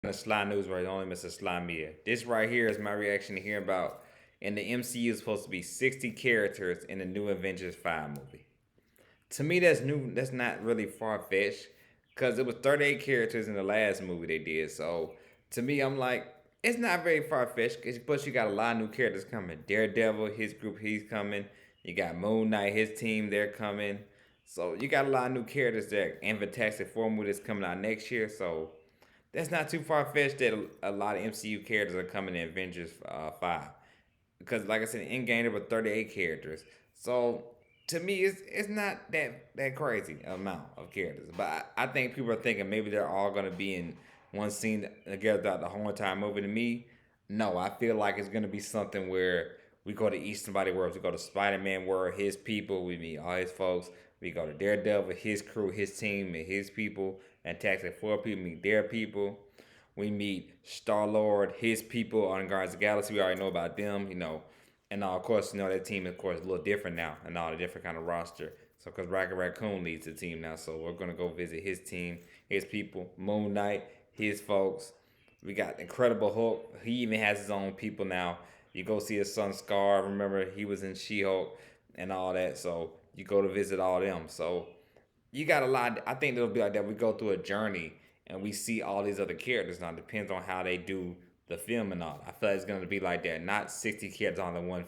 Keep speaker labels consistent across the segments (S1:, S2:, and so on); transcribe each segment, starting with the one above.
S1: The Sly News where only Mr. Sly Media. This right here is my reaction to hearing about in the MCU is supposed to be 60 characters in the new Avengers 5 movie. To me, that's new. That's not really far fetched because it was 38 characters in the last movie they did. So to me, I'm like, it's not very far fetched. Plus, you got a lot of new characters coming. Daredevil, his group, he's coming. You got Moon Knight, his team, they're coming. So you got a lot of new characters there. And Fantastic Four movie that's coming out next year. So that's not too far fetched that a lot of MCU characters are coming in Avengers 5. Because, like I said, in game there were 38 characters. So to me, it's not that crazy amount of characters. But I think people are thinking maybe they're all going to be in one scene together throughout the whole entire movie. To me, no, I feel like it's going to be something where we go to each somebody world. We go to Spider Man world, his people. We meet all his folks. We go to Daredevil, his crew, his team, and his people. And Fantastic Four people meet their people. We meet Star Lord, his people on Guardians of the Galaxy. We already know about them, and of course, that team, of course, is a little different now, and all the different kind of roster. So, because Rocket Raccoon leads the team now, so we're gonna go visit his team, his people, Moon Knight, his folks. We got Incredible Hulk. He even has his own people now. You go see his son Scar. Remember, he was in She-Hulk and all that. So you go to visit all them. So you got a lot. I think it'll be like that. We go through a journey and we see all these other characters. Now it depends on how they do the film and all. I feel like it's gonna be like that. Not 60 characters on the one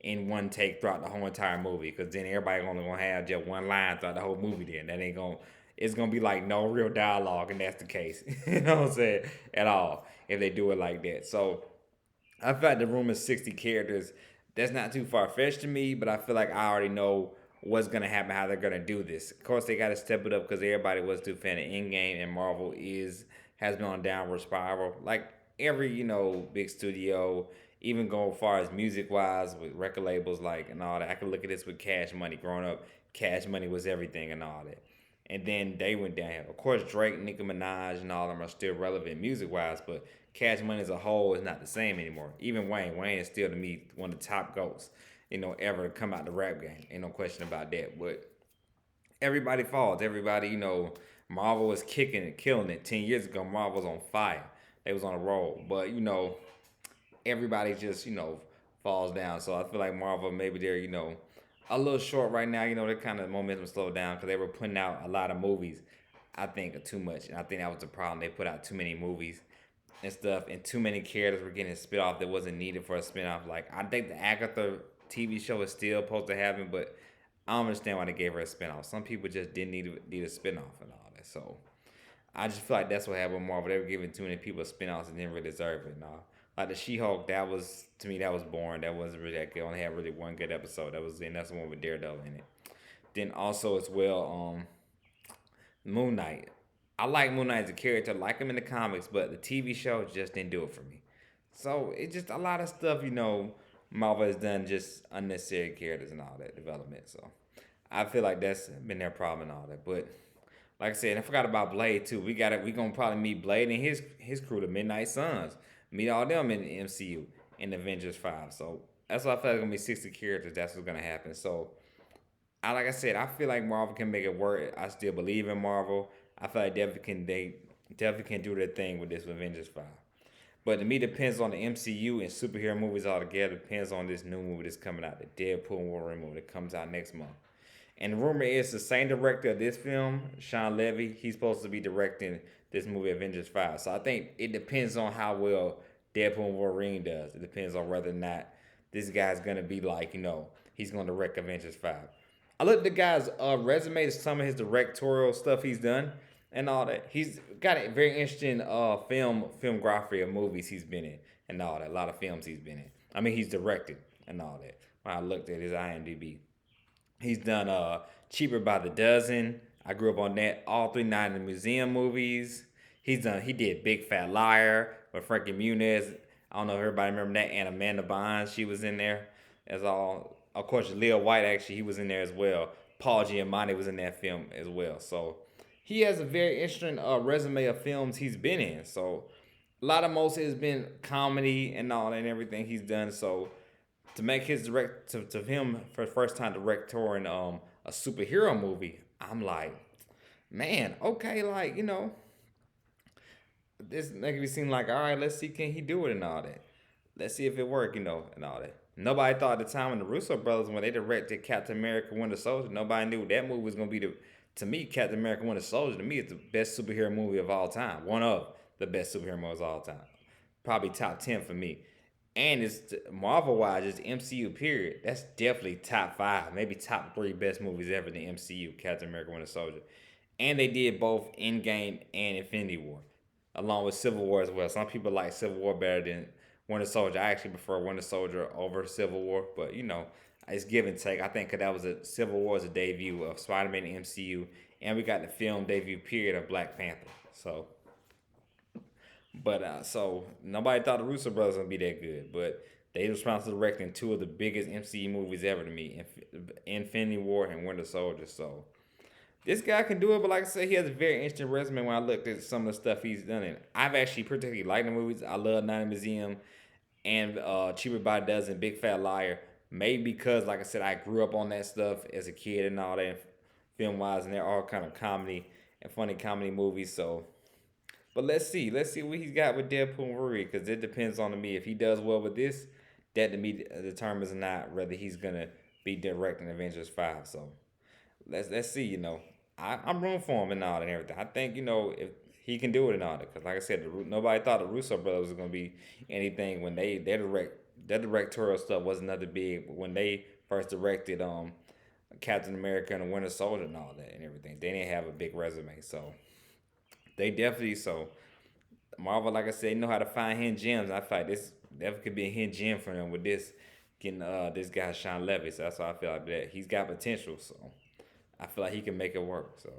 S1: in one take throughout the whole entire movie. Because then everybody only gonna have just one line throughout the whole movie. Then that ain't gonna. It's gonna be like no real dialogue, and that's the case. You know what I'm saying? At all, if they do it like that. So I feel like the room is 60 characters. That's not too far fetched to me, but I feel like I already know what's gonna happen, how they're gonna do this. Of course, they gotta step it up because everybody was too fan of Endgame, and Marvel has been on a downward spiral. Like every big studio, even going far as music wise with record labels like and all that. I could look at this with Cash Money. Growing up, Cash Money was everything and all that. And then they went downhill. Of course, Drake, Nicki Minaj, and all of them are still relevant music wise, but Cash Money as a whole is not the same anymore. Even Wayne, Wayne is still to me one of the top goats, ever to come out the rap game. Ain't no question about that. But everybody falls. Everybody, Marvel was kicking it, killing it. 10 years ago, Marvel was on fire. They was on a roll. But everybody just falls down. So I feel like Marvel maybe they're a little short right now. They kind of momentum slowed down because they were putting out a lot of movies. I think too much, and I think that was the problem. They put out too many movies and stuff, and too many characters were getting spit off that wasn't needed for a spin off. Like I think the Agatha TV show is still supposed to happen, but I don't understand why they gave her a spin off. Some people just didn't need a spin off and all that. So I just feel like that's what happened with Marvel. They were giving too many people spin offs and didn't really deserve it. No. Like the She Hulk, that was to me that was boring. That wasn't really that good. Only had really one good episode. That's the one with Daredevil in it. Then also as well, Moon Knight. I like Moon Knight as a character, I like him in the comics, but the TV show just didn't do it for me. So it's just a lot of stuff, Marvel has done just unnecessary characters and all that development. So I feel like that's been their problem and all that. But like I said, I forgot about Blade too. We got it. We gonna probably meet Blade and his crew, the Midnight Suns. Meet all them in the MCU in Avengers 5. So that's why I feel like it's gonna be 60 characters. That's what's gonna happen. So like I said, I feel like Marvel can make it work. I still believe in Marvel. I feel like they definitely can do their thing with this Avengers 5. But to me, depends on the MCU and superhero movies altogether. Depends on this new movie that's coming out, the Deadpool and Wolverine movie that comes out next month. And the rumor is the same director of this film, Sean Levy, he's supposed to be directing this movie, Avengers 5. So I think it depends on how well Deadpool and Wolverine does. It depends on whether or not this guy's going to be like, he's going to direct Avengers 5. I looked at the guy's resume, some of his directorial stuff he's done and all that. He's got a very interesting filmography of movies he's been in and all that. A lot of films he's been in. I mean, he's directed and all that. When I looked at his IMDb, he's done Cheaper by the Dozen. I grew up on that. All three Night in the Museum movies. He did Big Fat Liar with Frankie Muniz. I don't know if everybody remember that. And Amanda Bynes, she was in there as all. Of course, Leo White actually he was in there as well. Paul Giamatti was in that film as well. So he has a very interesting resume of films he's been in. So a lot of most has been comedy and all and everything he's done. So to make his to him for the first time directing a superhero movie, I'm like, man, okay, like this making me seem like, all right, let's see, can he do it and all that. Let's see if it work, and all that. Nobody thought at the time when the Russo brothers, when they directed Captain America Winter Soldier, nobody knew that movie was gonna be to me, Captain America Winter Soldier, to me, it's the best superhero movie of all time. One of the best superhero movies of all time. Probably top 10 for me. And it's Marvel wise, it's MCU period. That's definitely top five, maybe top three best movies ever in the MCU, Captain America Winter Soldier. And they did both Endgame and Infinity War, along with Civil War as well. Some people like Civil War better than Winter Soldier. I actually prefer Winter Soldier over Civil War, but it's give and take. I think 'cause that was a Civil War was a debut of Spider-Man in the MCU, and we got the film debut period of Black Panther. So nobody thought the Russo brothers were gonna be that good, but they responsible for directing two of the biggest MCU movies ever to me, Infinity War and Winter Soldier. So this guy can do it, but like I said, he has a very interesting resume when I looked at some of the stuff he's done. And I've actually particularly liked the movies. I love Night in the Museum and Cheaper by a Dozen, Big Fat Liar. Maybe because, like I said, I grew up on that stuff as a kid and all that, film wise, and they're all kind of comedy and funny comedy movies. So, but let's see what he's got with Deadpool and Wolverine, because it depends on me. If he does well with this, that to me determines or not whether he's gonna be directing Avengers 5. So let's see. I'm rooting for him and all and everything. I think if he can do it and all that, because like I said, nobody thought the Russo brothers was gonna be anything when their directorial stuff wasn't nothing big. But when they first directed Captain America and the Winter Soldier and all that and everything, they didn't have a big resume. So they definitely Marvel, like I said, know how to find hidden gems. I feel like this definitely could be a hidden gem for them with this getting this guy Sean Levy. So that's why I feel like that he's got potential. So I feel like he can make it work. So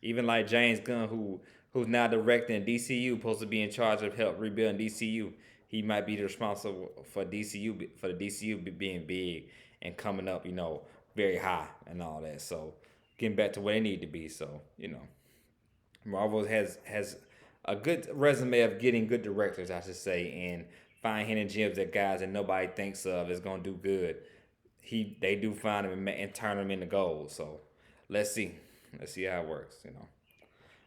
S1: even like James Gunn, who's now directing DCU, supposed to be in charge of help rebuilding DCU. He might be responsible for the DCU being big and coming up, very high and all that. So getting back to where they need to be. So Marvel has a good resume of getting good directors, I should say, and find hidden gems that guys that nobody thinks of is gonna do good. They do find them and turn them into gold. So let's see. Let's see how it works.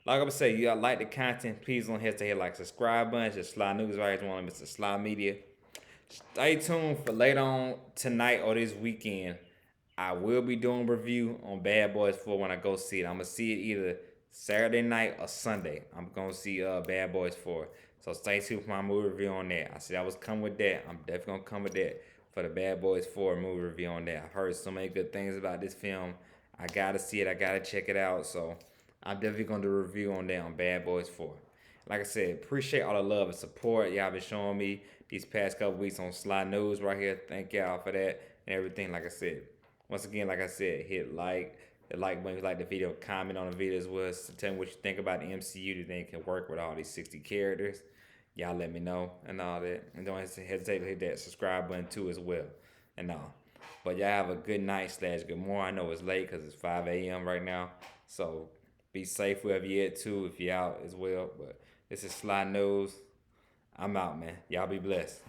S1: Like I would say, y'all like the content, please don't hesitate to hit like subscribe button. It's just Sly News right here. It's one of Mr. Sly Media. Stay tuned for later on tonight or this weekend. I will be doing a review on Bad Boys 4 when I go see it. I'm gonna see it either Saturday night or Sunday. I'm gonna see Bad Boys 4. So stay tuned for my movie review on that. I said I was coming with that. I'm definitely gonna come with that for the Bad Boys 4 movie review on that. I've heard so many good things about this film. I gotta see it. I gotta check it out. So I'm definitely gonna do a review on that on Bad Boys 4. Like I said, appreciate all the love and support y'all been showing me these past couple weeks on Sly News right here. Thank y'all for that and everything. Like I said, once again, like I said, hit the like button if you like the video, comment on the video as well. So tell me what you think about the MCU. Do you think it can work with all these 60 characters? Y'all let me know and all that. And don't hesitate to hit that subscribe button too as well. And all. But y'all have a good night / good morning. I know it's late because it's 5 a.m. right now. So be safe wherever you're at too if you're out as well. But this is Sly News. I'm out, man. Y'all be blessed.